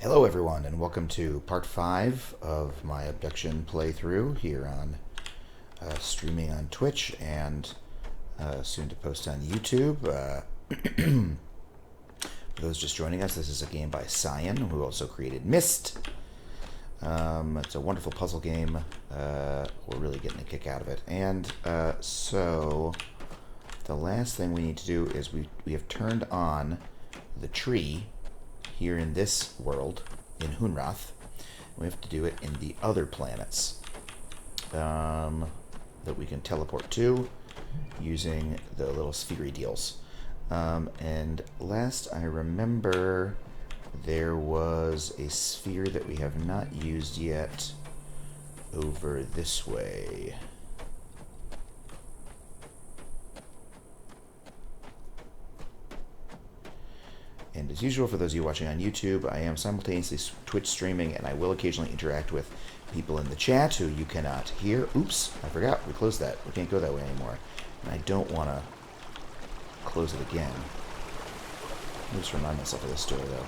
Hello everyone, and welcome to part 5 of my Obduction playthrough here on streaming on Twitch and soon to post on YouTube. For those just joining us, this is a game by Cyan, who also created Myst. It's a wonderful puzzle game. We're really getting a kick out of it. And so the last thing we need to do is we have turned on the tree here in this world, in Hunrath. We have to do it in the other planets that we can teleport to using the little sphere deals. And last I remember, there was a sphere that we have not used yet over this way. And as usual, for those of you watching on YouTube, I am simultaneously Twitch streaming, and I will occasionally interact with people in the chat who you cannot hear. Oops, I forgot. We closed that. We can't go that way anymore. And I don't want to close it again. Let me just remind myself of this story, though.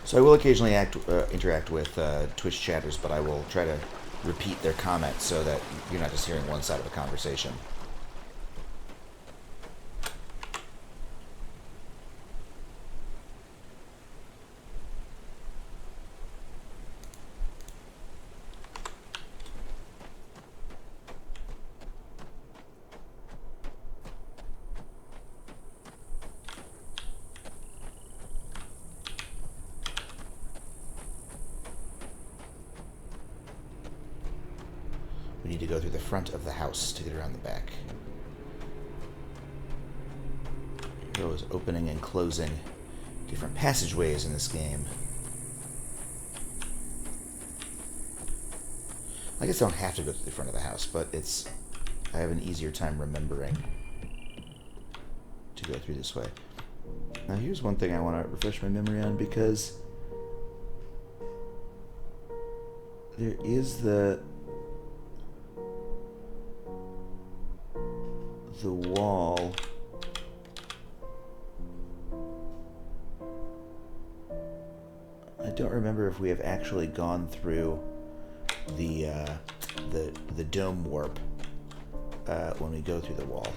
So I will occasionally interact with Twitch chatters, but I will try to repeat their comments so that you're not just hearing one side of a conversation. We need to go through the front of the house to get around the back. There was opening and closing different passageways in this game. I guess I don't have to go through the front of the house, but I have an easier time remembering to go through this way. Now here's one thing I want to refresh my memory on, because there is the wall. I don't remember if we have actually gone through the dome warp when we go through the wall.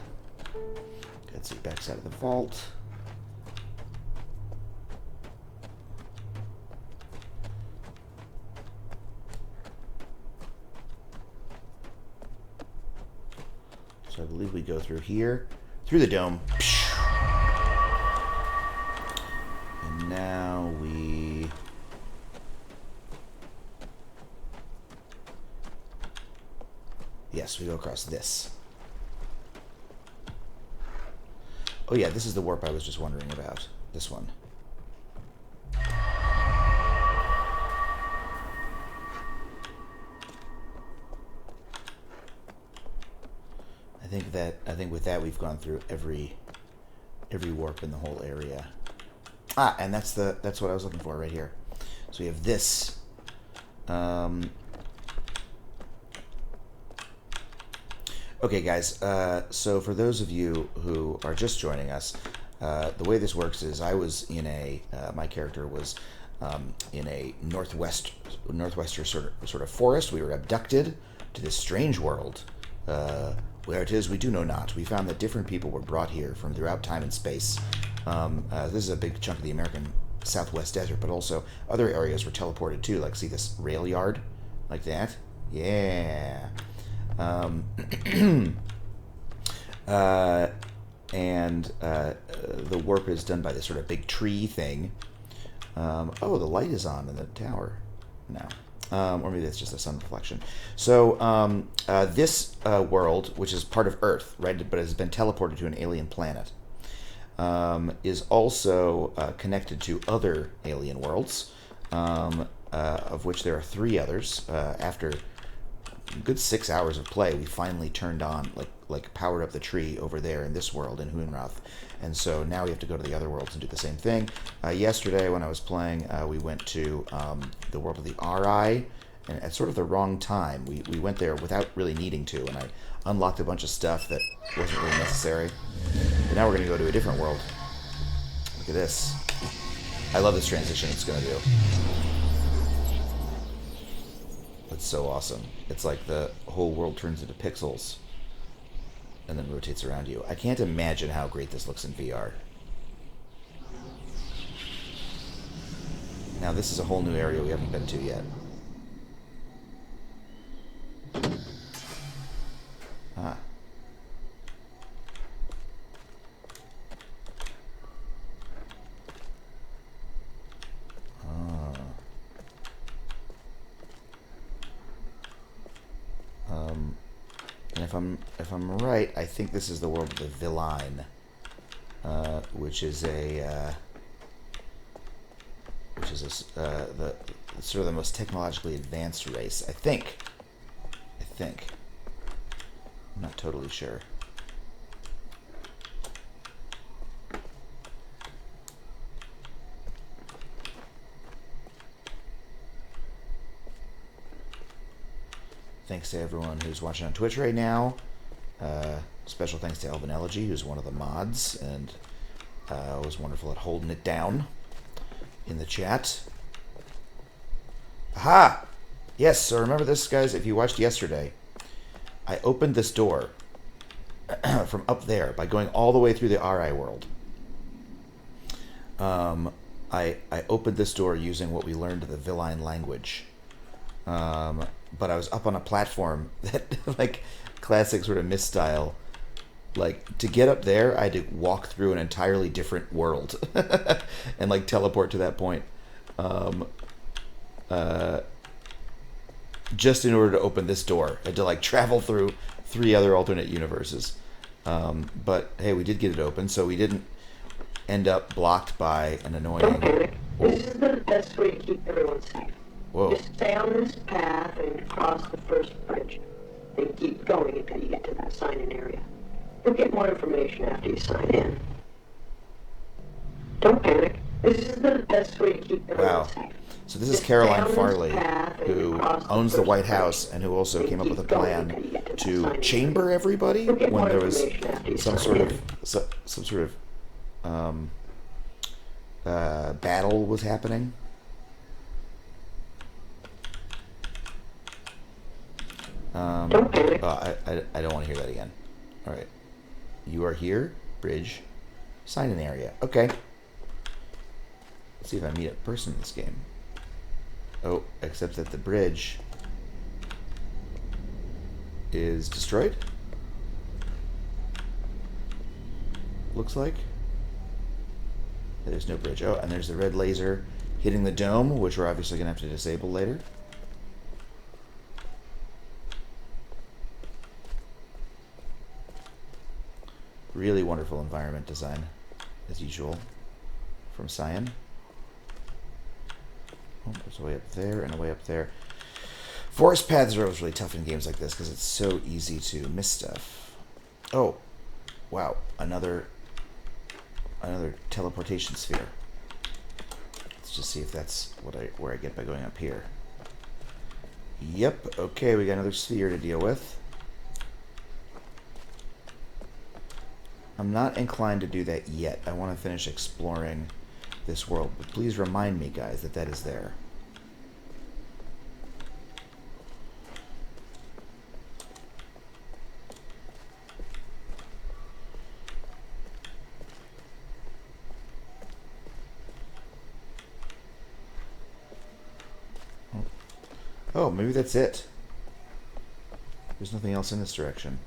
That's the back side of the vault. So I believe we go through here, through the dome. And now we... Yes, we go across this. Oh yeah, this is the warp I was just wondering about. This one. I think with that we've gone through every warp in the whole area. Ah, and that's what I was looking for right here. So we have this. Okay, guys. So for those of you who are just joining us, the way this works is I was in my character was in a northwestern sort of forest. We were abducted to this strange world. Where it is, we do know not. We found that different people were brought here from throughout time and space. This is a big chunk of the American Southwest desert, but also other areas were teleported too. Like, see this rail yard? Like that? Yeah. The warp is done by this sort of big tree thing. Oh, the light is on in the tower now. Or maybe that's just a sun reflection. So this world, which is part of Earth, right, but has been teleported to an alien planet, is also connected to other alien worlds, of which there are 3 others. After a good 6 hours of play, we finally turned on, like powered up the tree over there in this world in Hunrath. And so now we have to go to the other worlds and do the same thing. Yesterday when I was playing, we went to the world of the RI, and at sort of the wrong time. We went there without really needing to, and I unlocked a bunch of stuff that wasn't really necessary. But now we're going to go to a different world. Look at this. I love this transition it's going to do. It's so awesome. It's like the whole world turns into pixels and then rotates around you. I can't imagine how great this looks in VR. Now this is a whole new area we haven't been to yet. Ah. And if I'm right, I think this is the world of the Villain, which is the sort of the most technologically advanced race. I think. I'm not totally sure. Thanks to everyone who's watching on Twitch right now. Special thanks to Elvin Elegy, who's one of the mods, and was wonderful at holding it down in the chat. Aha! Yes, so remember this, guys, if you watched yesterday, I opened this door from up there by going all the way through the RI world. I opened this door using what we learned of the Villain language. But I was up on a platform that, like, classic sort of misstyle. Like, to get up there, I had to walk through an entirely different world and, like, teleport to that point. Just in order to open this door. I had to, like, travel through 3 other alternate universes. But, hey, we did get it open, so we didn't end up blocked by an annoying... Don't panic. This is the best way to keep everyone safe. Whoa. Just stay on this path and cross the first bridge. Then keep going until you get to that sign-in area. You'll get more information after you sign in. Don't panic. This is the best way to keep everyone safe. So this is Caroline Farley, who owns the White House and who also came up with a plan to chamber everybody when there was some sort of battle was happening. I don't want to hear that again. All right. You are here. Bridge. Sign-in area. Okay. Let's see if I meet a person in this game. Oh, except that the bridge is destroyed. Looks like. There's no bridge. Oh, and there's the red laser hitting the dome, which we're obviously going to have to disable later. Really wonderful environment design, as usual, from Cyan. Oh, there's a way up there and a way up there. Forest paths are always really tough in games like this because it's so easy to miss stuff. Oh, wow, another teleportation sphere. Let's just see if that's where I get by going up here. Yep, okay, we got another sphere to deal with. I'm not inclined to do that yet. I want to finish exploring this world, but please remind me, guys, that that is there. Oh, maybe that's it. There's nothing else in this direction.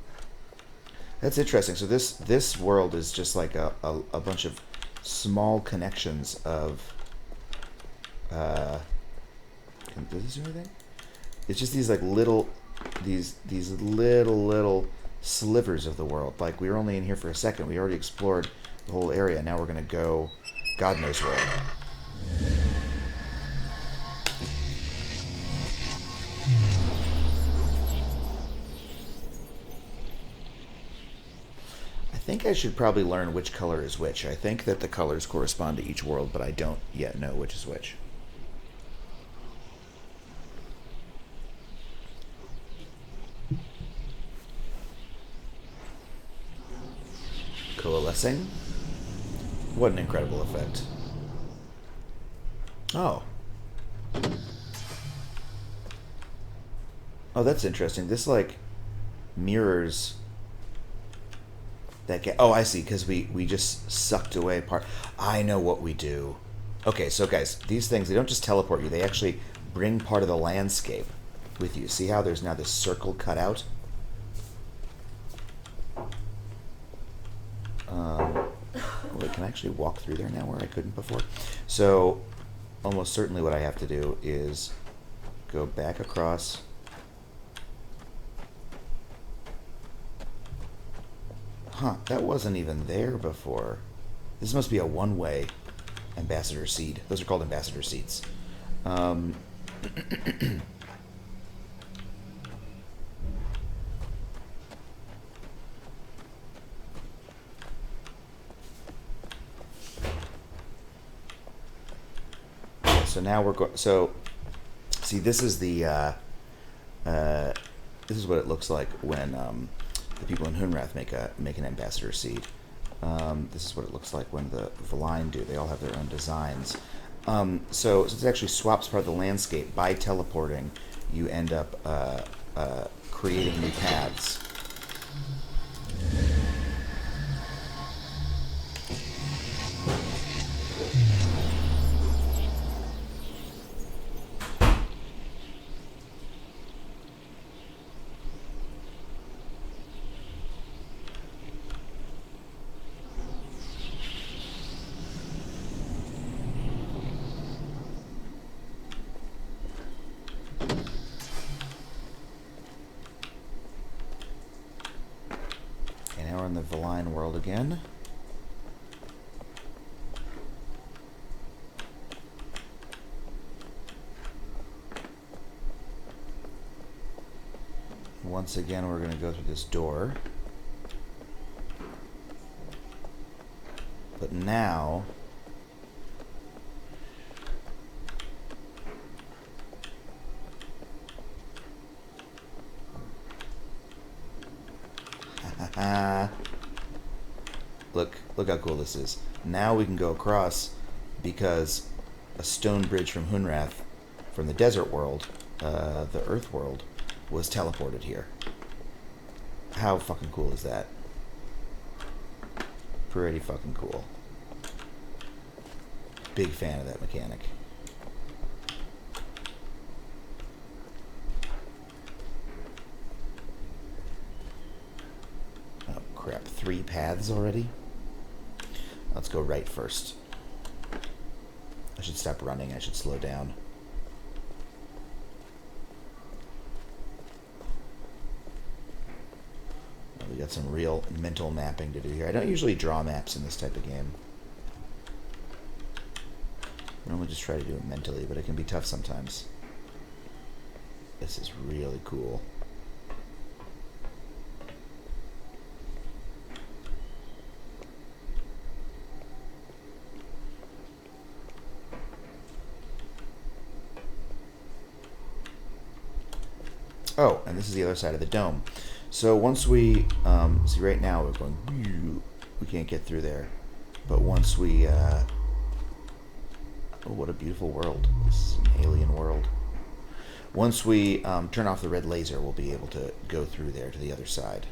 That's interesting. So this world is just like a bunch of small connections of... does this do anything? It's just these like little... These little slivers of the world. Like, we were only in here for a second. We already explored the whole area. Now we're going to go God knows where. I think I should probably learn which color is which. I think that the colors correspond to each world, but I don't yet know which is which. Coalescing. What an incredible effect. Oh. Oh, that's interesting. This, like, mirrors that oh, I see, because we just sucked away part. I know what we do. Okay, so guys, these things, they don't just teleport you. They actually bring part of the landscape with you. See how there's now this circle cut out? Wait, can I actually walk through there now where I couldn't before? So, almost certainly what I have to do is go back across. Huh, that wasn't even there before. This must be a one-way ambassador seed. Those are called ambassador seeds. So now we're going. So, see, this is the. This is what it looks like when the people in Hunrath make an ambassador seed. This is what it looks like when the Valine do. They all have their own designs. So since it actually swaps part of the landscape by teleporting, you end up creating new paths. In the Valine world again. Once again, we're going to go through this door. But now... Look how cool this is. Now we can go across because a stone bridge from Hunrath, from the desert world, the earth world, was teleported here. How fucking cool is that? Pretty fucking cool. Big fan of that mechanic. Oh crap, 3 paths already? Let's go right first. I should stop running. I should slow down. Well, we got some real mental mapping to do here. I don't usually draw maps in this type of game. I normally just try to do it mentally, but it can be tough sometimes. This is really cool. Oh, and this is the other side of the dome. So once we, see right now we're going, we can't get through there. But once we, oh, what a beautiful world. This is an alien world. Once we turn off the red laser, we'll be able to go through there to the other side.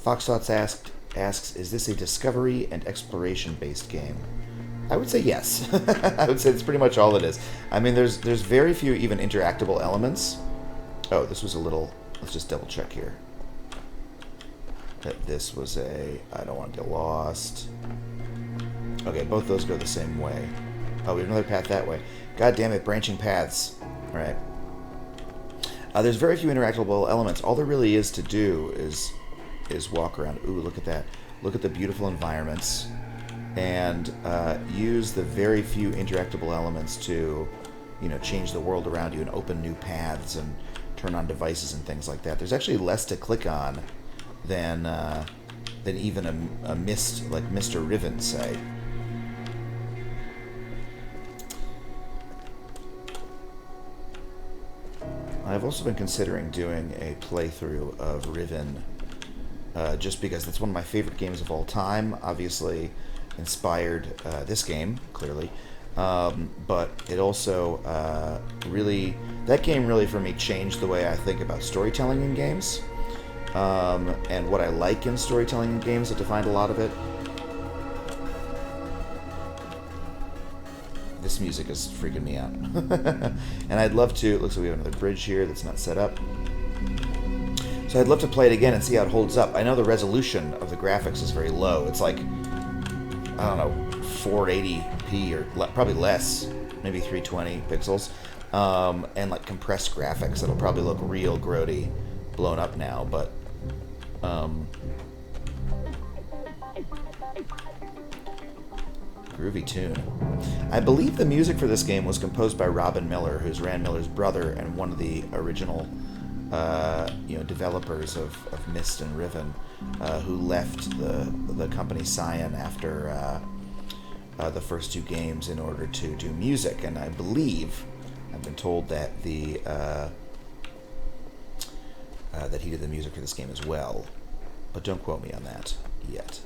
Foxthoughts asks, is this a discovery and exploration-based game? I would say yes. I would say it's pretty much all it is. I mean, there's very few even interactable elements. Oh, this was a little... Let's just double check here. That this was a... I don't want to get lost. Okay, both those go the same way. Oh, we have another path that way. God damn it, branching paths. All right. There's very few interactable elements. All there really is to do is walk around. Ooh, look at that. Look at the beautiful environments. And use the very few interactable elements to, you know, change the world around you and open new paths and turn on devices and things like that. There's actually less to click on than than even a mist like Mr. Riven, say. I've also been considering doing a playthrough of Riven, just because it's one of my favorite games of all time. Obviously, inspired this game, clearly. But it also really... That game really, for me, changed the way I think about storytelling in games. And what I like in storytelling in games. It defined a lot of it. This music is freaking me out. And I'd love to... It looks like we have another bridge here that's not set up. So I'd love to play it again and see how it holds up. I know the resolution of the graphics is very low. It's like, I don't know, 480p or probably less, maybe 320 pixels, and like compressed graphics. It'll probably look real grody, blown up now, but groovy tune. I believe the music for this game was composed by Robin Miller, who's Rand Miller's brother and one of the original developers of Myst and Riven, who left the company Cyan after the first two games in order to do music. And I believe, I've been told that that he did the music for this game as well, but don't quote me on that yet.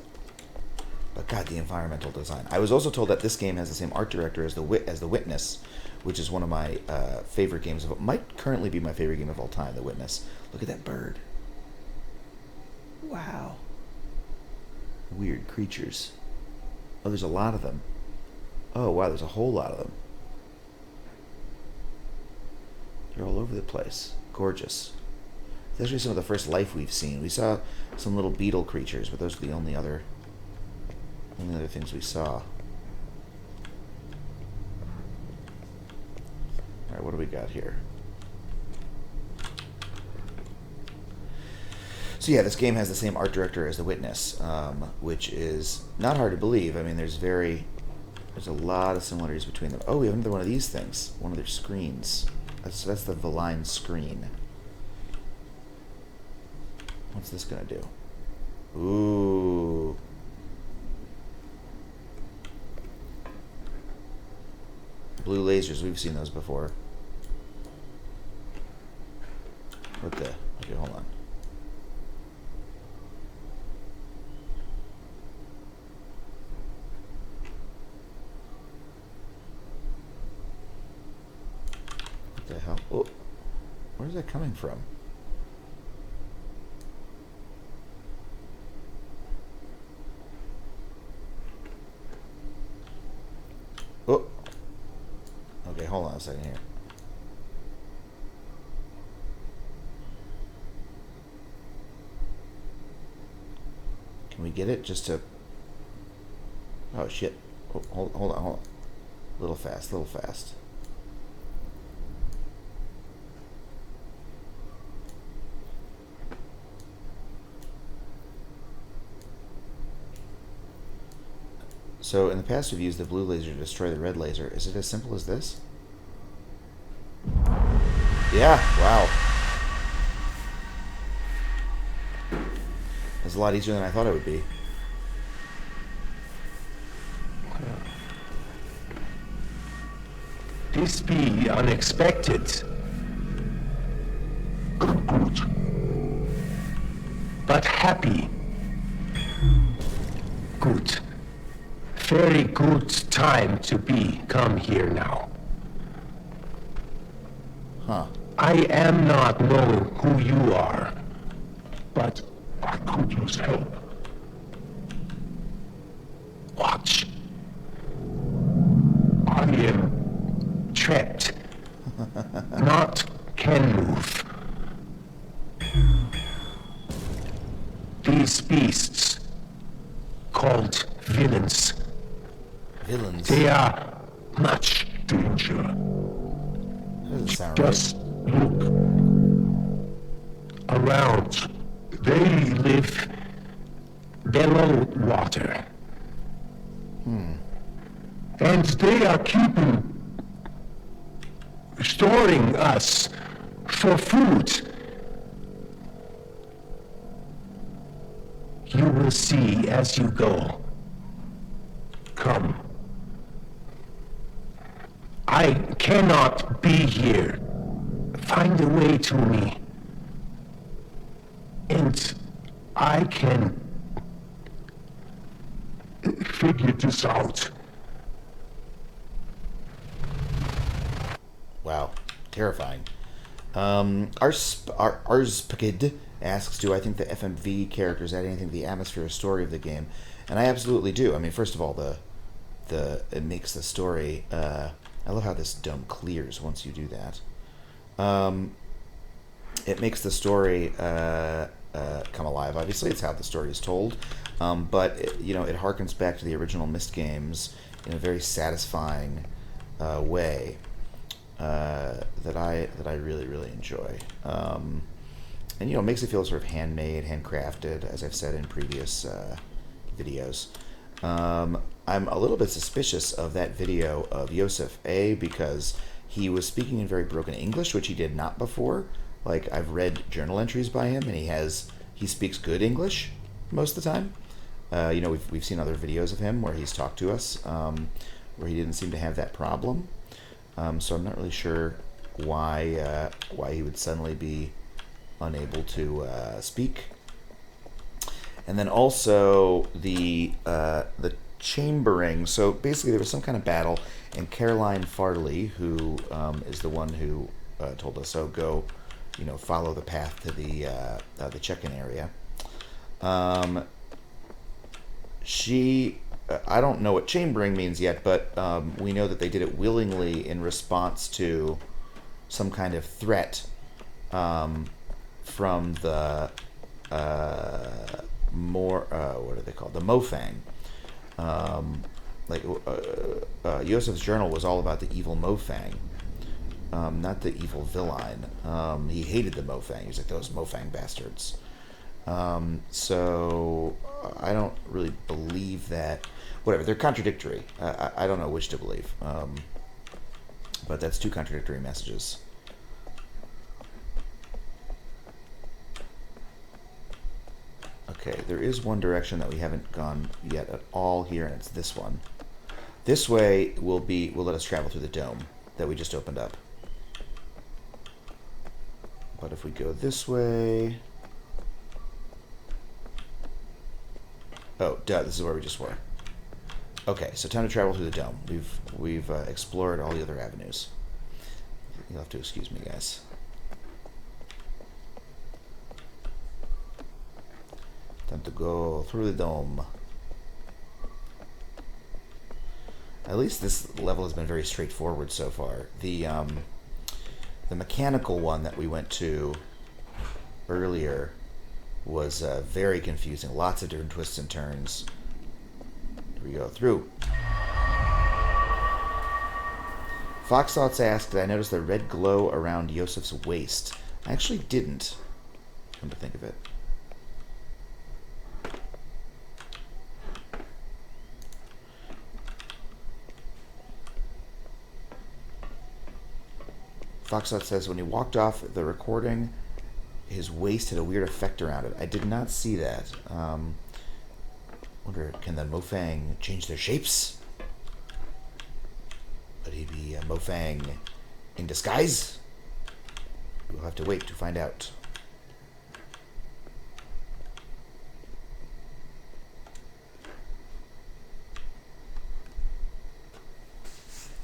But God, the environmental design. I was also told that this game has the same art director as The Witness, which is one of my favorite games might currently be my favorite game of all time, The Witness. Look at that bird. Wow. Weird creatures. Oh, there's a lot of them. Oh, wow, there's a whole lot of them. They're all over the place. Gorgeous. It's actually some of the first life we've seen. We saw some little beetle creatures, but those are the only other things we saw. Alright, what do we got here? So yeah, this game has the same art director as The Witness, which is not hard to believe. I mean, there's a lot of similarities between them. Oh, we have another one of these things. One of their screens. That's the Valine screen. What's this gonna do? Ooh. Blue lasers, we've seen those before. What the? Okay, hold on. What the hell? Oh, where's that coming from? Oh. Okay, hold on a second here. Can we get it just to... Oh, shit. Oh, hold on. A little fast. So, in the past we've used the blue laser to destroy the red laser. Is it as simple as this? Yeah, wow. It's a lot easier than I thought it would be. This be unexpected. Good. But happy. Good. Very good time to come here now. Huh. I am not know who you are, but I could use help. Watch. I am trapped. Not can move. These beasts, called villains, they are much danger. That doesn't sound Just look around. They live below water. And they are storing us for food. You will see as you go. Come. I cannot be here. Find a way to me. And I can figure this out. Wow, terrifying. Arspakid asks, do I think the FMV characters add anything to the atmosphere or story of the game? And I absolutely do. I mean, first of all, it makes the story... I love how this dome clears once you do that. It makes the story come alive. Obviously, it's how the story is told. But, it harkens back to the original Myst games in a very satisfying way. That I really, really enjoy. And, it makes it feel sort of handmade, handcrafted, as I've said in previous videos. I'm a little bit suspicious of that video of Yosef, because he was speaking in very broken English, which he did not before. Like, I've read journal entries by him, and he speaks good English most of the time. We've seen other videos of him where he's talked to us, where he didn't seem to have that problem. So I'm not really sure why he would suddenly be unable to speak. And then also the chambering. So basically, there was some kind of battle, and Caroline Farley, who is the one who told us, "Oh, go, follow the path to the check-in area." I don't know what chambering means yet, but we know that they did it willingly in response to some kind of threat from the what are they called? The Mofang. Yosef's journal was all about the evil Mofang, not the evil villain. He hated the Mofang. He's like, those Mofang bastards. So I don't really believe that. Whatever, they're contradictory. I don't know which to believe. But that's two contradictory messages. Okay, there is one direction that we haven't gone yet at all here, and it's this one. This way will let us travel through the dome that we just opened up. But if we go this way... Oh, duh, this is where we just were. Okay, so time to travel through the dome. We've explored all the other avenues. You'll have to excuse me, guys. Time to go through the dome. At least this level has been very straightforward so far. The mechanical one that we went to earlier was very confusing. Lots of different twists and turns. Here we go through. Foxthoughts asked, did I notice the red glow around Yosef's waist? I actually didn't, come to think of it. Foxthought says, when he walked off the recording, his waist had a weird effect around it. I did not see that. Wonder, can the Mofang change their shapes? Would he be a Mofang in disguise? We'll have to wait to find out.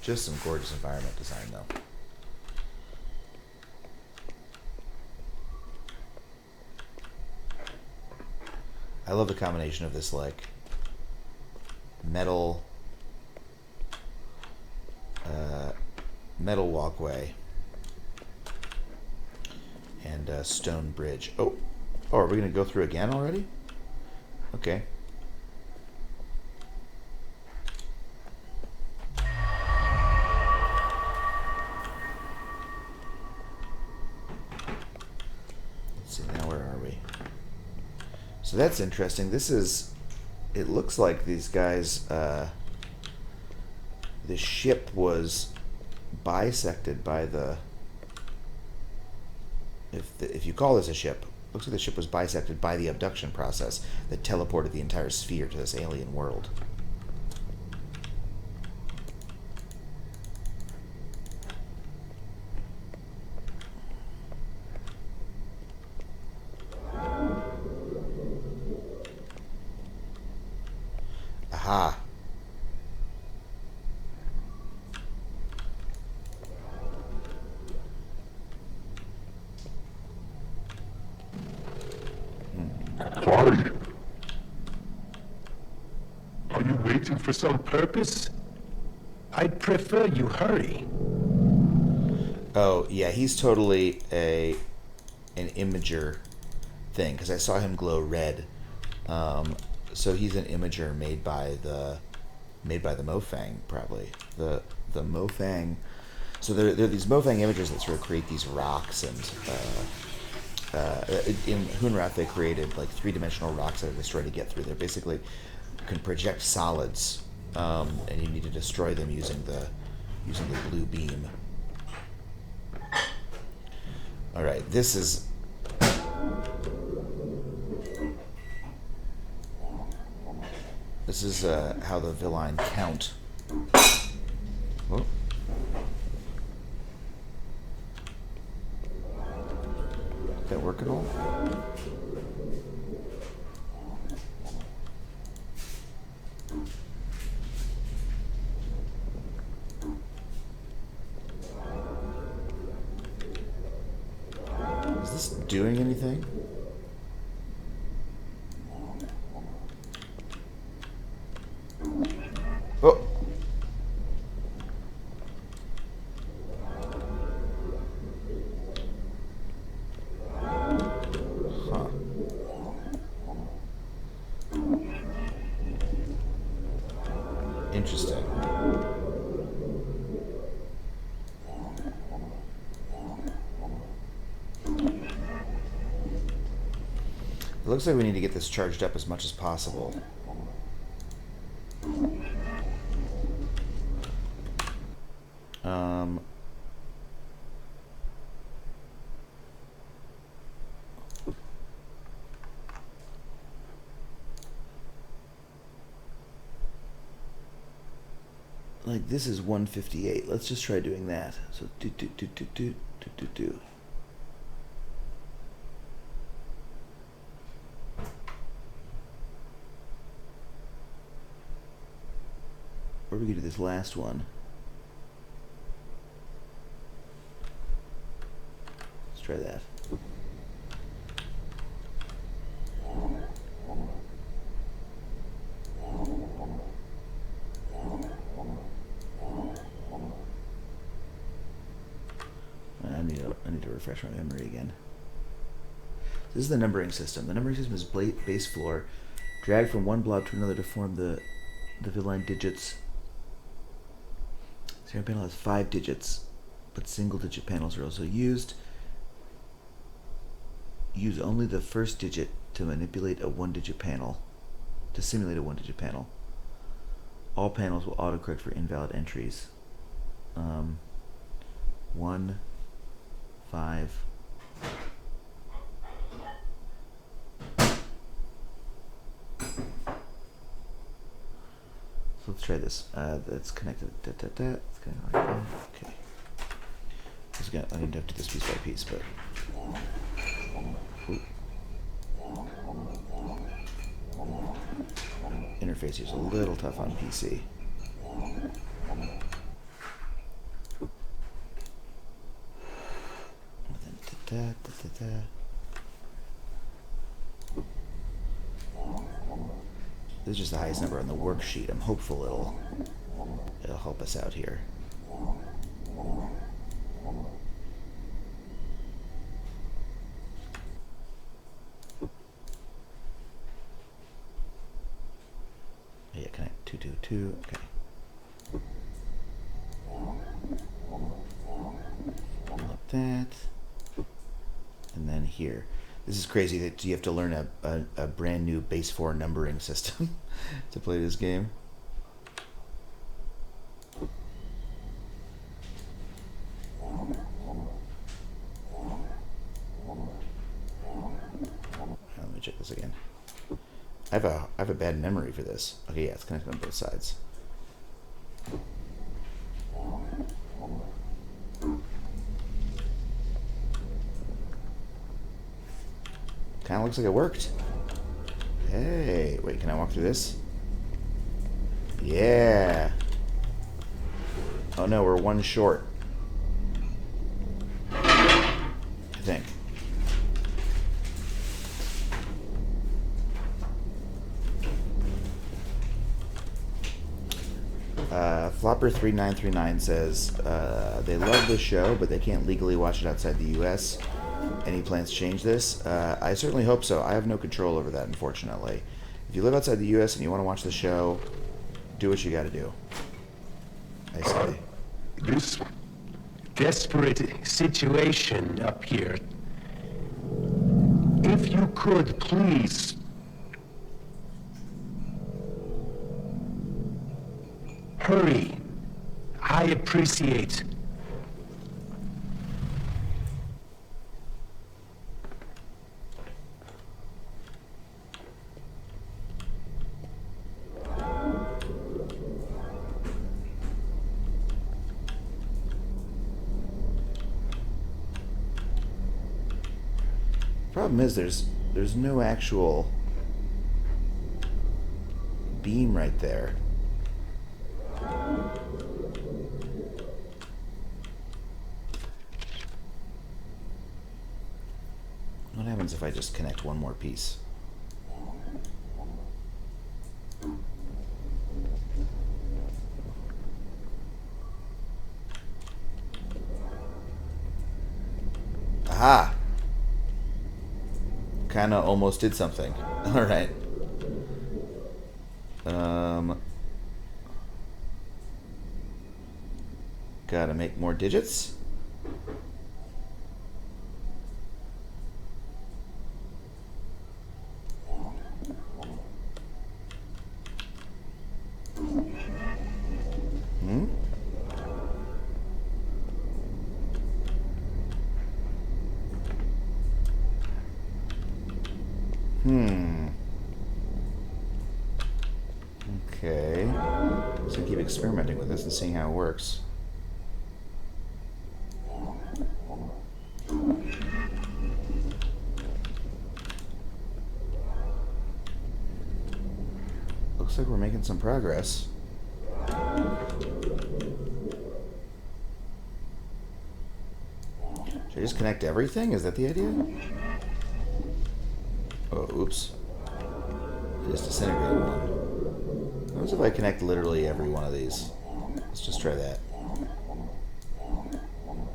Just some gorgeous environment design, though. I love the combination of this, like, metal walkway and stone bridge. Oh, are we going to go through again already? Okay. Let's see, now where are we? So that's interesting. It looks like these guys, the ship was bisected by if you call this a ship, Looks like the ship was bisected by the abduction process that teleported the entire sphere to this alien world. Aha. Why? Are you waiting for some purpose? I'd prefer you hurry. Oh, yeah, he's totally an imager thing, because I saw him glow red. So he's an imager made by the Mofang, probably. The Mofang. So there are these Mofang imagers that sort of create these rocks, and in Hunrath they created like three-dimensional rocks that are destroyed to get through. They're basically can project solids, and you need to destroy them using the blue beam. All right, this is. This is how the villain count. Oh. Did that work at all? Is this doing anything? Oh! Huh. Interesting. It looks like we need to get this charged up as much as possible. Like this is 158. Let's just try doing that. So do. Or we could do this last one. Let's try that. I need to refresh my memory again. This is the numbering system. The numbering system is base floor, dragged from one blob to another to form the villain digits. Serial panel has 5 digits, but single-digit panels are also used. Use only the first digit to manipulate a one-digit panel, to simulate a one-digit panel. All panels will autocorrect for invalid entries. 1, 5. So let's try this. That's connected. It's connected like that. Okay. I need to do this piece by piece, but. Ooh. Interface here is a little tough on PC. This is just the highest number on the worksheet. I'm hopeful it'll help us out here. Yeah, connect 222. Okay. Like that. And then here. This is crazy that you have to learn a brand new base 4 numbering system to play this game. looks again. I have a bad memory for this. Okay, yeah, it's connected on both sides. Kind of looks like it worked. Hey, wait, can I walk through this? Yeah. Oh no, we're one short. I think. Flopper3939 says they love the show, but they can't legally watch it outside the U.S. Any plans to change this? I certainly hope so. I have no control over that, unfortunately. If you live outside the U.S. and you want to watch the show, do what you got to do. I say. This desperate situation up here. If you could, please. Hurry. I appreciate. Problem is, there's no actual beam right there. What happens if I just connect one more piece? Aha! Kinda almost did something. Alright. Gotta make more digits. Okay. Just gonna keep experimenting with this and seeing how it works. Looks like we're making some progress. Should I just connect everything? Is that the idea? Oh, oops. I just disintegrated one. What if I connect literally every one of these? Let's just try that.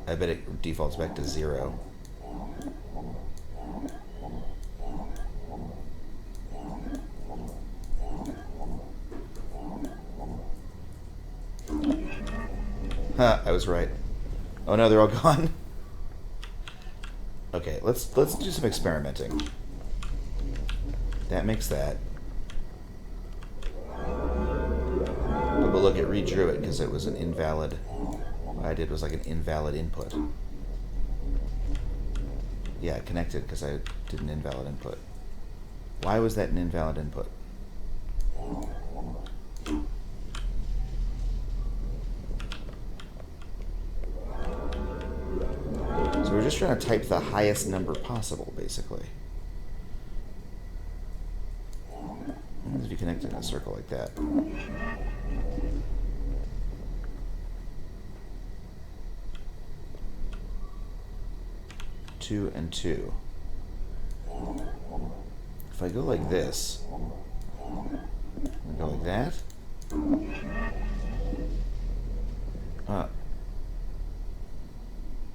I bet it defaults back to 0. Huh, I was right. Oh no, they're all gone. Okay, let's do some experimenting. That makes that. But look, it redrew it because it was an invalid. What I did was like an invalid input. Yeah, it connected because I did an invalid input. Why was that an invalid input? So we're just trying to type the highest number possible, basically. What happens if you connect it in a circle like that? 2 and 2. If I go like this, and go like that.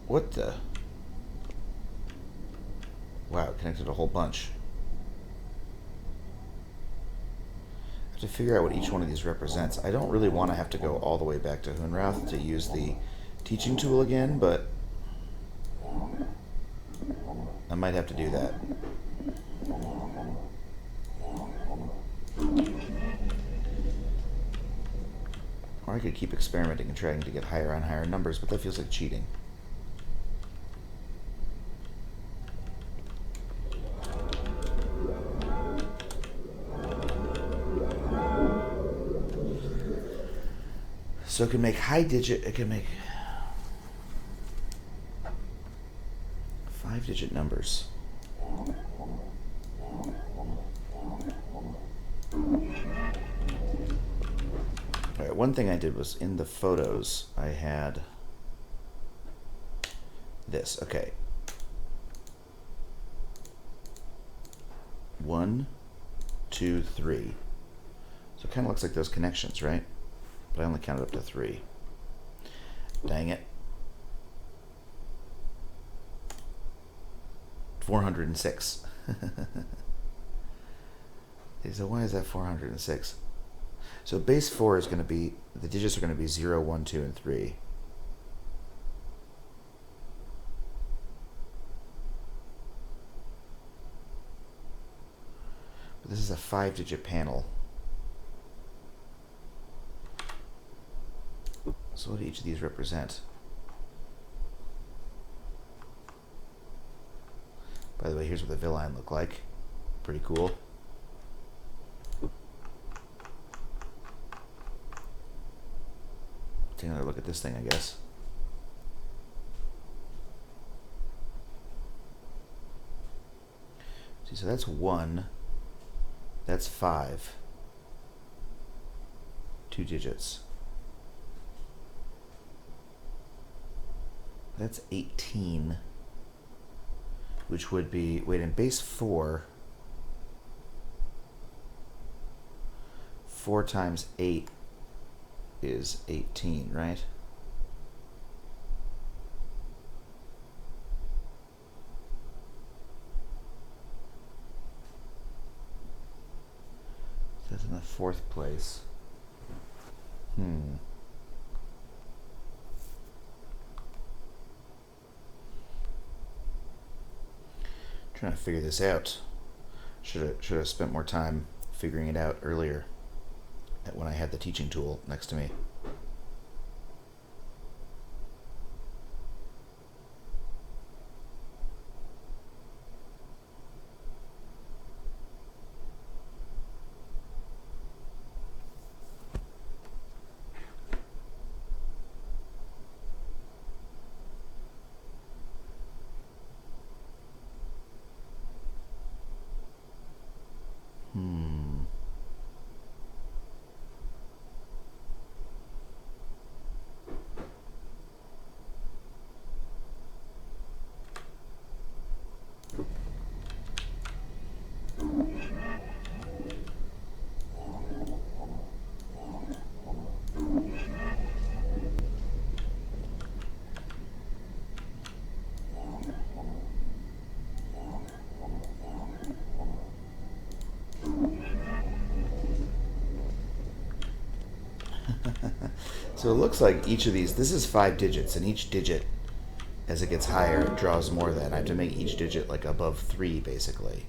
What the? Wow, it connected a whole bunch. I have to figure out what each one of these represents. I don't really want to have to go all the way back to Hunrath to use the teaching tool again, but I might have to do that. Or I could keep experimenting and trying to get higher and higher numbers, but that feels like cheating. So it can make high digit, it can make 5-digit numbers. Alright, one thing I did was in the photos I had this. Okay. 1, 2, 3. So it kind of looks like those connections, right? But I only counted up to 3. Dang it. 406. So why is that 406? So base 4 is going to be, the digits are going to be 0, 1, 2, and 3. But this is a 5-digit panel. So what do each of these represent? By the way, here's what the villine look like. Pretty cool. Take another look at this thing, I guess. See, so that's 1. That's 5. 2 digits. That's 18. Which would be, wait, in base 4, 4 times 8 is 18, right? That's in the 4th place. Trying to figure this out. Should have spent more time figuring it out earlier when I had the teaching tool next to me. So it looks like each of these, this is 5 digits, and each digit, as it gets higher, it draws more than. I have to make each digit like above 3, basically.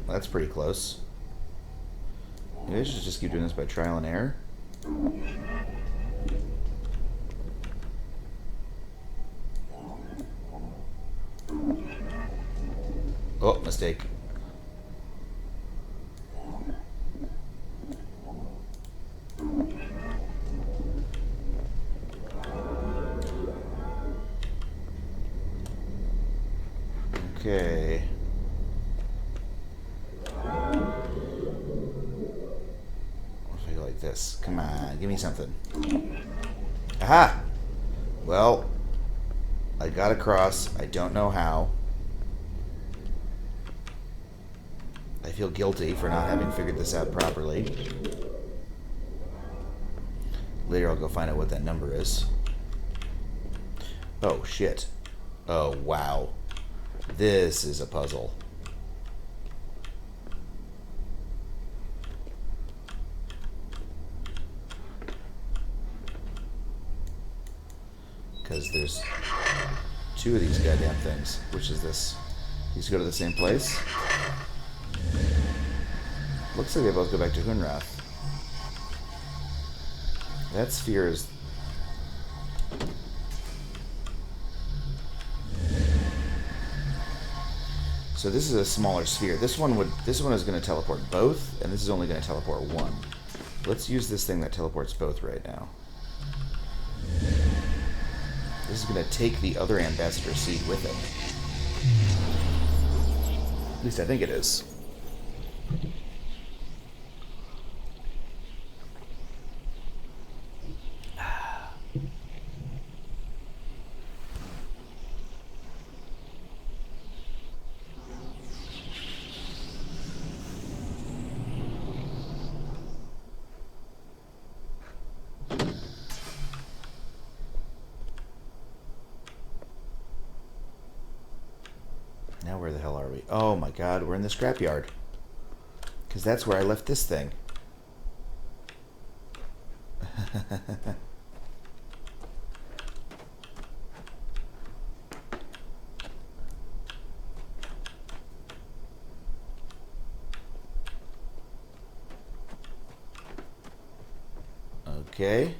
That's pretty close. Maybe I should just keep doing this by trial and error. Oh, mistake. Okay. What if I go like this? Come on, give me something. Aha! Well, I got across. I don't know how. I feel guilty for not having figured this out properly. Later I'll go find out what that number is. Oh, shit. Oh, wow. This is a puzzle. Because there's 2 of these goddamn things. Which is this? These go to the same place? Looks like they both go back to Hunrath. That sphere is... So this is a smaller sphere. This one is going to teleport both, and this is only going to teleport one. Let's use this thing that teleports both right now. This is going to take the other ambassador seed with it. At least I think it is. Now where the hell are we? Oh my god, we're in the scrapyard. Because that's where I left this thing. Okay.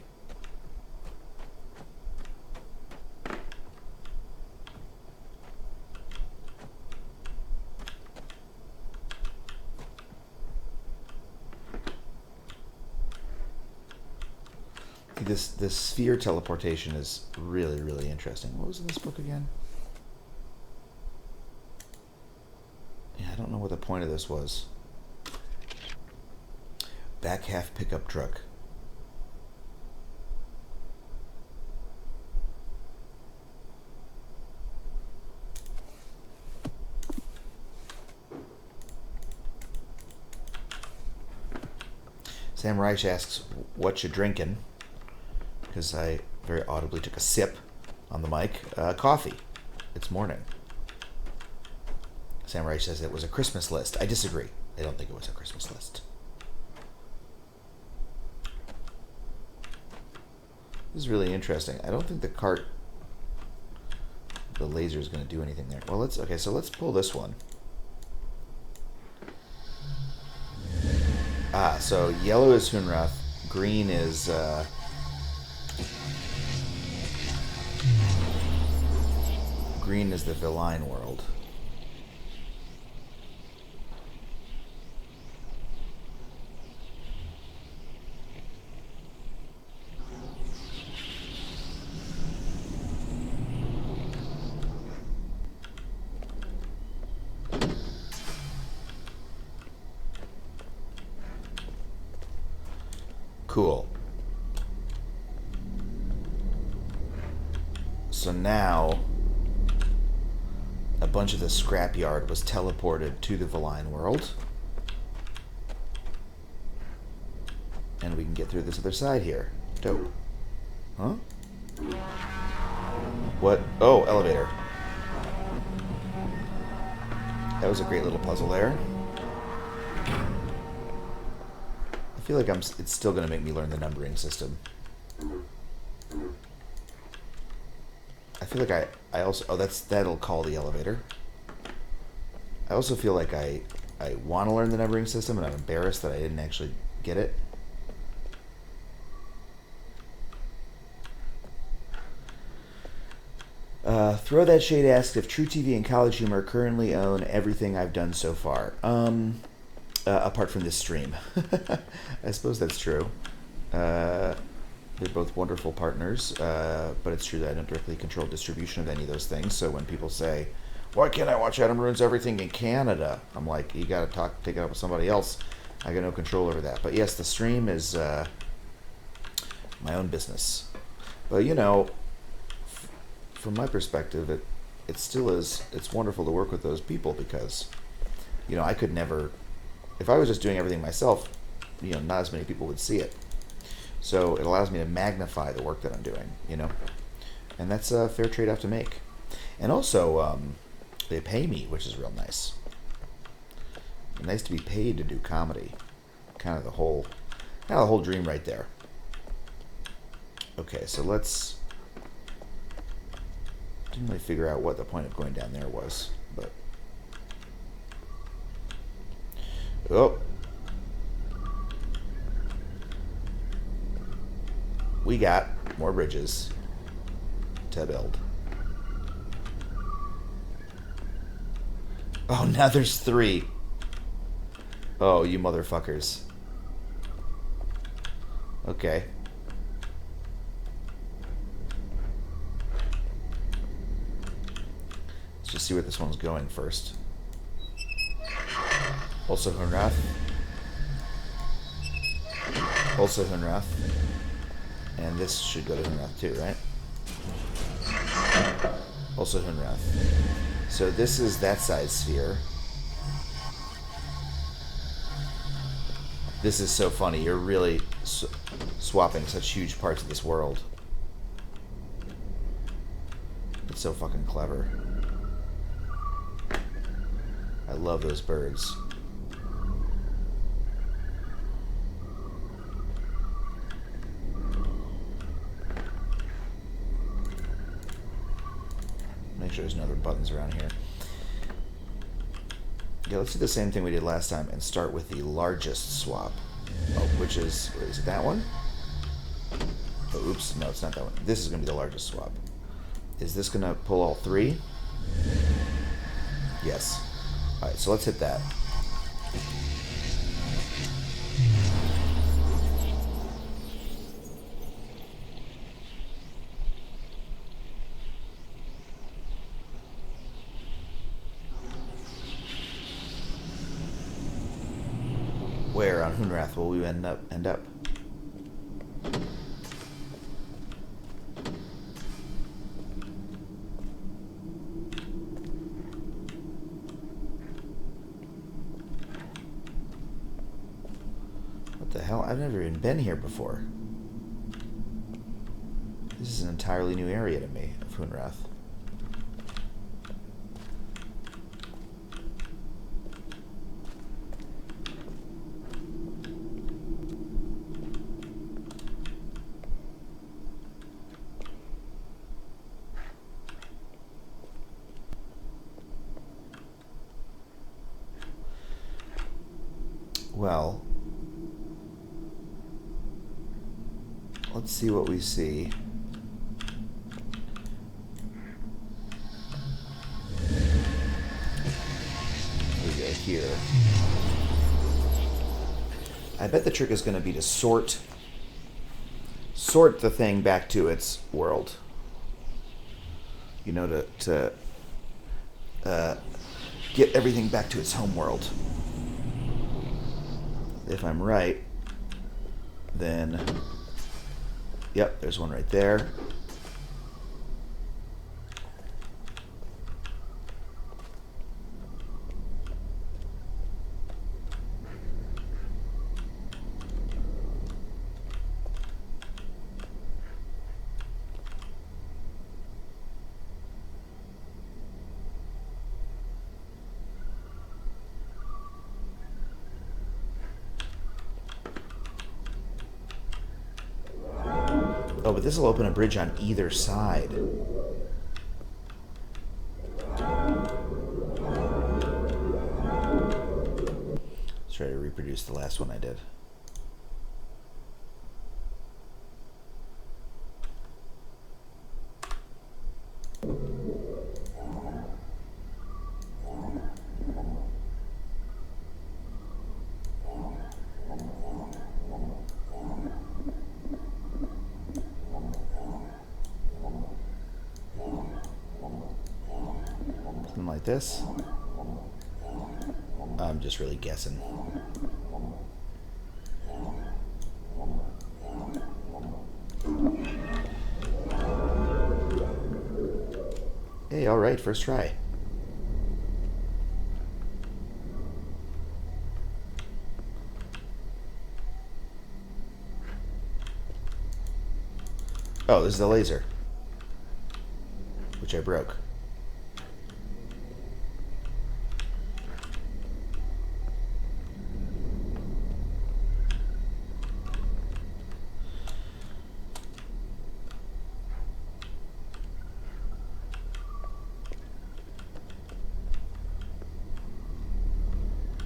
This sphere teleportation is really, really interesting. What was in this book again? Yeah, I don't know what the point of this was. Back half pickup truck. Sam Reich asks, what you drinking? Because I very audibly took a sip on the mic. Coffee. It's morning. Sam Reich says it was a Christmas list. I disagree. I don't think it was a Christmas list. This is really interesting. I don't think the laser is going to do anything there. Well, so let's pull this one. So yellow is Hunrath, green is the Villain world. Cool. So now a bunch of the scrapyard was teleported to the Villain world. And we can get through this other side here. Dope. Huh? What? Oh, elevator. That was a great little puzzle there. I feel like it's still going to make me learn the numbering system. I feel like I also... Oh, that'll call the elevator. I also feel like I want to learn the numbering system, and I'm embarrassed that I didn't actually get it. Throw That Shade asks if True TV and College Humor currently own everything I've done so far. Apart from this stream. I suppose that's true. They're both wonderful partners, but it's true that I don't directly control distribution of any of those things. So when people say, why can't I watch Adam Ruins Everything in Canada? I'm like, you gotta take it up with somebody else. I got no control over that. But yes, the stream is my own business. But you know, from my perspective, it still is. It's wonderful to work with those people because, you know, I could never, if I was just doing everything myself, you know, not as many people would see it. So it allows me to magnify the work that I'm doing, you know, and that's a fair trade-off to make. And also, they pay me, which is real nice. Nice to be paid to do comedy. Kind of the whole dream right there. Okay, so let's. Didn't really figure out what the point of going down there was, but. Oh. We got more bridges to build. Oh, now there's 3. Oh, you motherfuckers. Okay. Let's just see where this one's going first. Also Hunrath. Also Hunrath. And this should go to Hunrath too, right? Also Hunrath. So this is that side sphere. This is so funny. You're really swapping such huge parts of this world. It's so fucking clever. I love those birds. Make sure there's no other buttons around here. Yeah, let's do the same thing we did last time and start with the largest swap. Oh, which is it that one? Oh, oops, no, it's not that one. This is going to be the largest swap. Is this going to pull all 3? Yes. Alright, so let's hit that. Where on Hunrath will we end up? What the hell? I've never even been here before. This is an entirely new area to me of Hunrath. Well, let's see what we see. We go here. I bet the trick is going to be to sort the thing back to its world. You know, to get everything back to its home world. If I'm right, then, yep, there's one right there. Oh, but this will open a bridge on either side. Let's try to reproduce the last one I did. Something like this. I'm just really guessing. Hey, all right, first try. Oh, this is the laser, which I broke.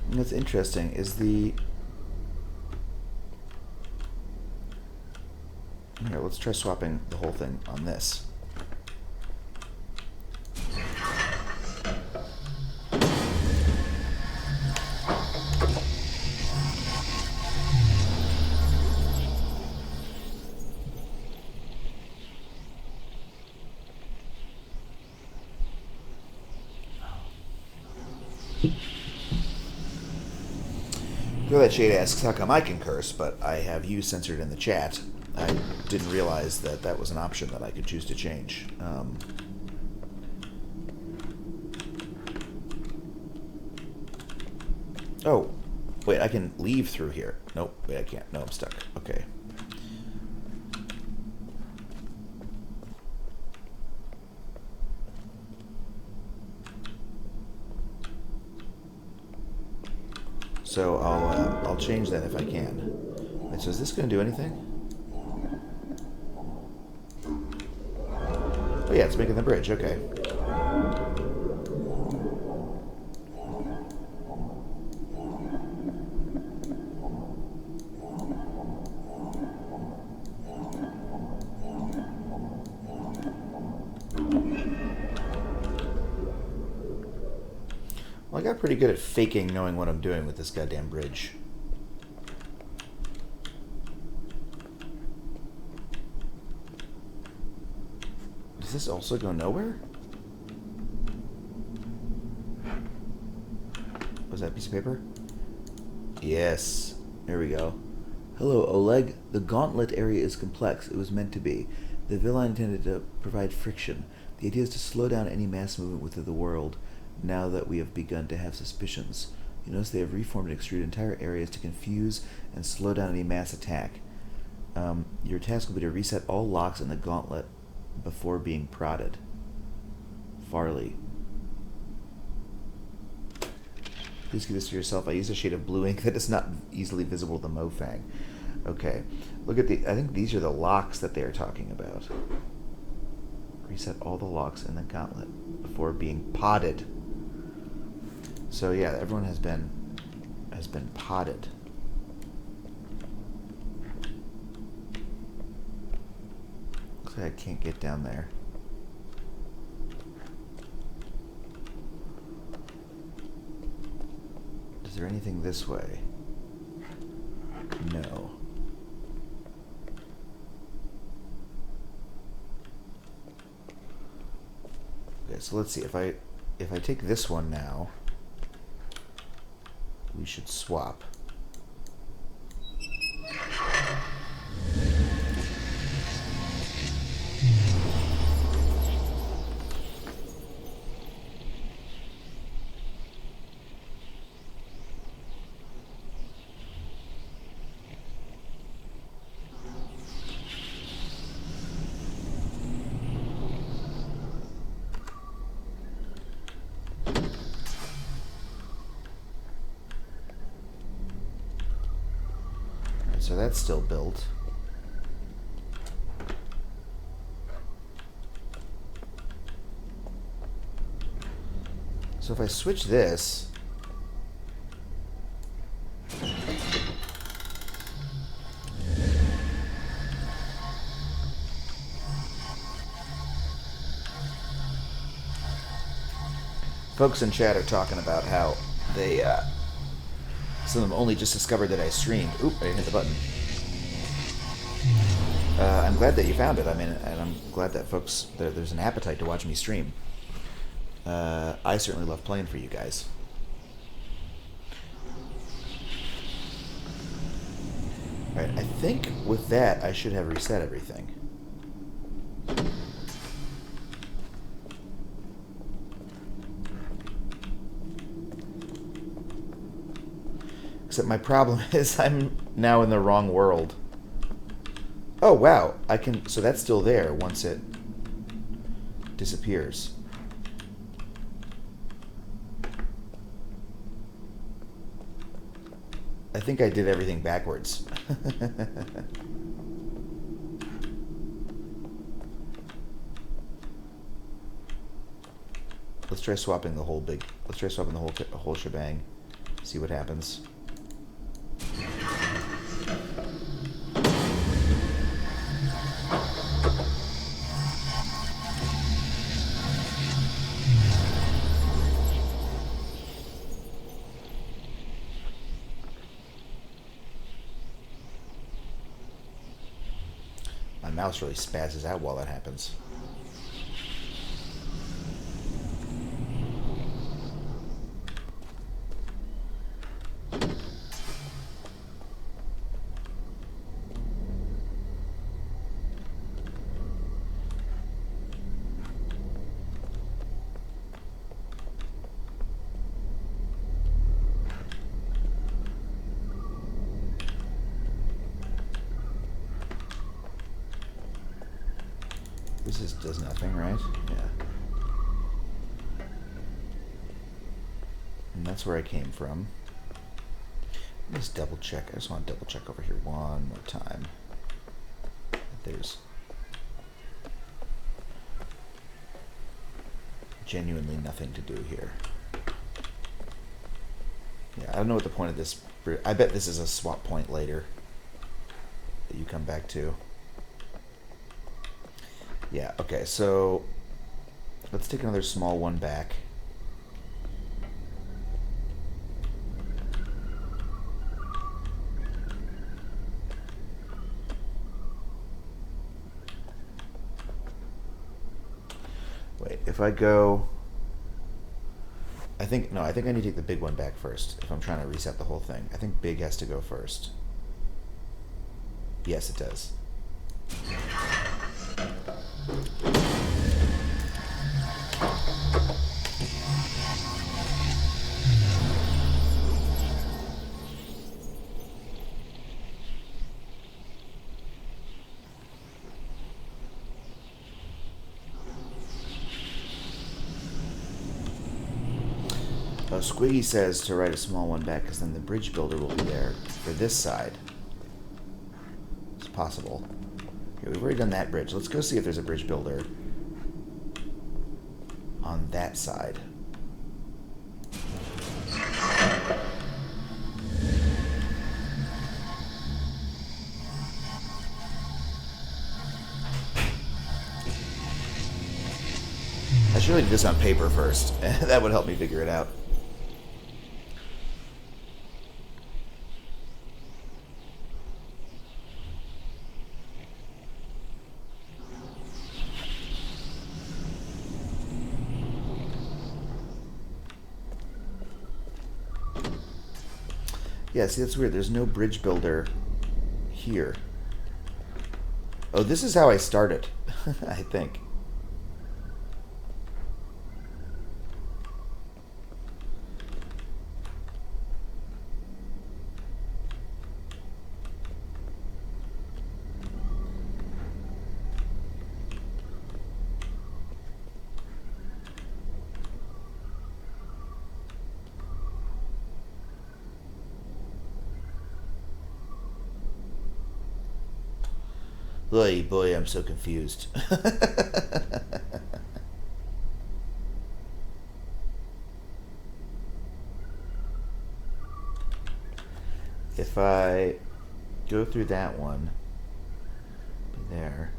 And what's interesting is the... Here, let's try swapping the whole thing on this. That Shade asks how come I can curse, but I have you censored in the chat. I didn't realize that that was an option that I could choose to change. Oh, wait, I can leave through here. Nope, wait, I can't. No, I'm stuck. Okay. So I'll change that if I can. Wait, so is this going to do anything? Oh yeah, it's making the bridge. Okay. Well, I got pretty good at faking knowing what I'm doing with this goddamn bridge. Does this also go nowhere? Was that a piece of paper? Yes. There we go. Hello, Oleg. The gauntlet area is complex. It was meant to be. The villain intended to provide friction. The idea is to slow down any mass movement within the world, now that we have begun to have suspicions. You notice they have reformed and extruded entire areas to confuse and slow down any mass attack. Your task will be to reset all locks in the gauntlet before being prodded. Farley. Please keep this to yourself. I use a shade of blue ink that is not easily visible to Mofang. Okay. Look at the... I think these are the locks that they are talking about. Reset all the locks in the gauntlet before being potted. So yeah, everyone has been potted. Looks like I can't get down there. Is there anything this way? No. Okay, so let's see. If I take this one now, we should swap. So that's still built. So if I switch this... Folks in chat are talking about how they, some of them only just discovered that I streamed. Oop, I didn't hit the button. I'm glad that you found it. I mean, and I'm glad that folks, there's an appetite to watch me stream. I certainly love playing for you guys. Alright, I think with that, I should have reset everything. Except my problem is I'm now in the wrong world. Oh, wow. I can... So that's still there once it disappears. I think I did everything backwards. Let's try swapping the whole big... Let's try swapping the whole shebang. See what happens. My mouse really spazzes out while that happens. does nothing, right? Yeah. And that's where I came from. Let's double check. I just want to double check over here one more time. There's genuinely nothing to do here. Yeah, I don't know what the point of this... I bet this is a swap point later that you come back to. Yeah, okay, so let's take another small one back. Wait, if I go... I think I need to take the big one back first if I'm trying to reset the whole thing. I think big has to go first. Yes, it does. Squiggy says to write a small one back because then the bridge builder will be there for this side. It's possible. Here, we've already done that bridge. Let's go see if there's a bridge builder on that side. I should really do this on paper first. That would help me figure it out. Yeah, see, that's weird. There's no bridge builder here. Oh, this is how I started, I think. Oy, boy, I'm so confused. If I go through that one, be there.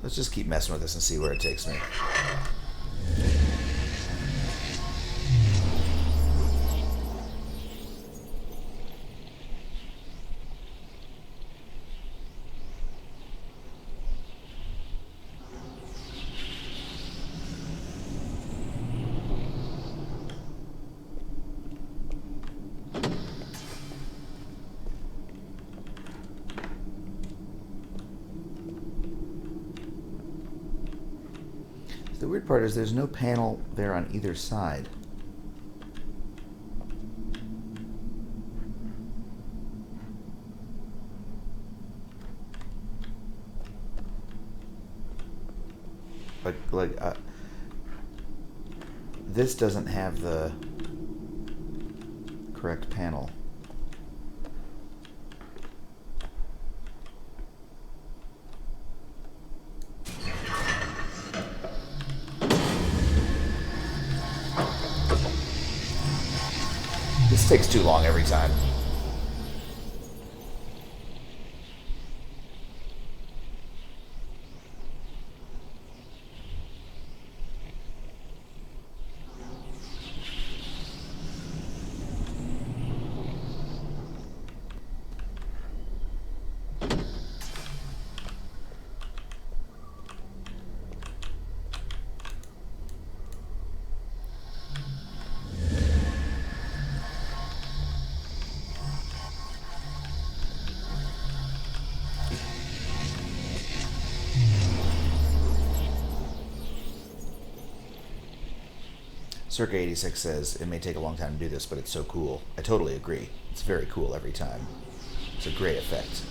Let's just keep messing with this and see where it takes me. The weird part is there's no panel there on either side. This doesn't have the correct panel. This takes too long every time. Circa 86 says, it may take a long time to do this, but it's so cool. I totally agree. It's very cool every time. It's a great effect.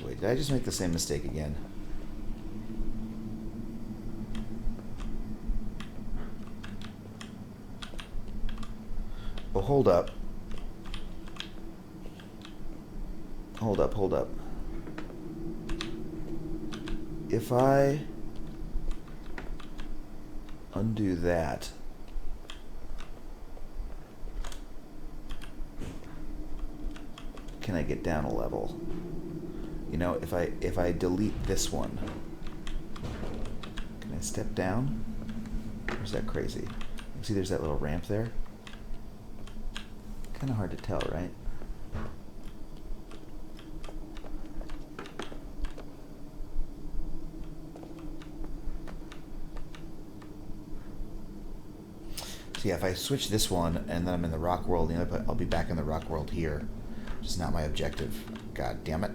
Wait, did I just make the same mistake again? Oh, hold up. Hold up, hold up. If I undo that, can I get down a level? You know, if I delete this one, can I step down? Or is that crazy? See, there's that little ramp there. Kind of hard to tell, right? So yeah, if I switch this one and then I'm in the rock world, I'll be back in the rock world here. Which is not my objective. God damn it.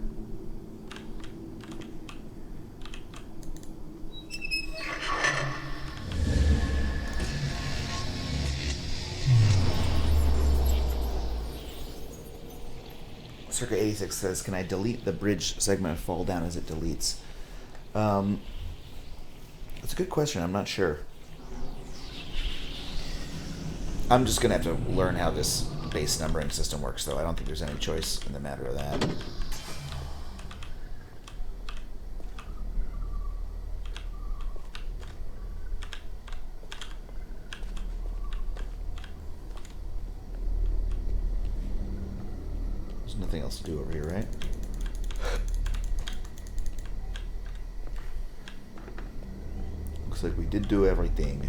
Circa 86 says, can I delete the bridge segment and fall down as it deletes? That's a good question. I'm not sure. I'm just going to have to learn how this base numbering system works, though. I don't think there's any choice in the matter of that. There's nothing else to do over here, right? Looks like we did do everything.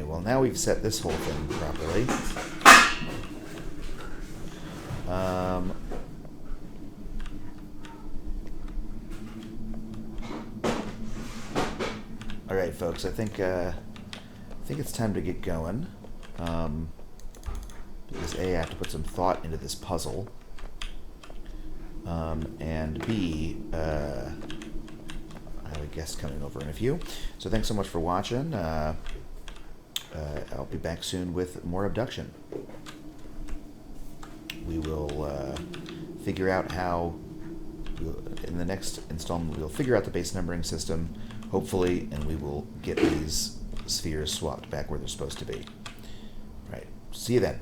Well, now we've set this whole thing properly. All right, folks. I think it's time to get going. Because A, I have to put some thought into this puzzle, and B, I have a guest coming over in a few. So thanks so much for watching. I'll be back soon with more Obduction. We will figure out how, in the next installment, we'll figure out the base numbering system, hopefully, and we will get these spheres swapped back where they're supposed to be. All right, see you then.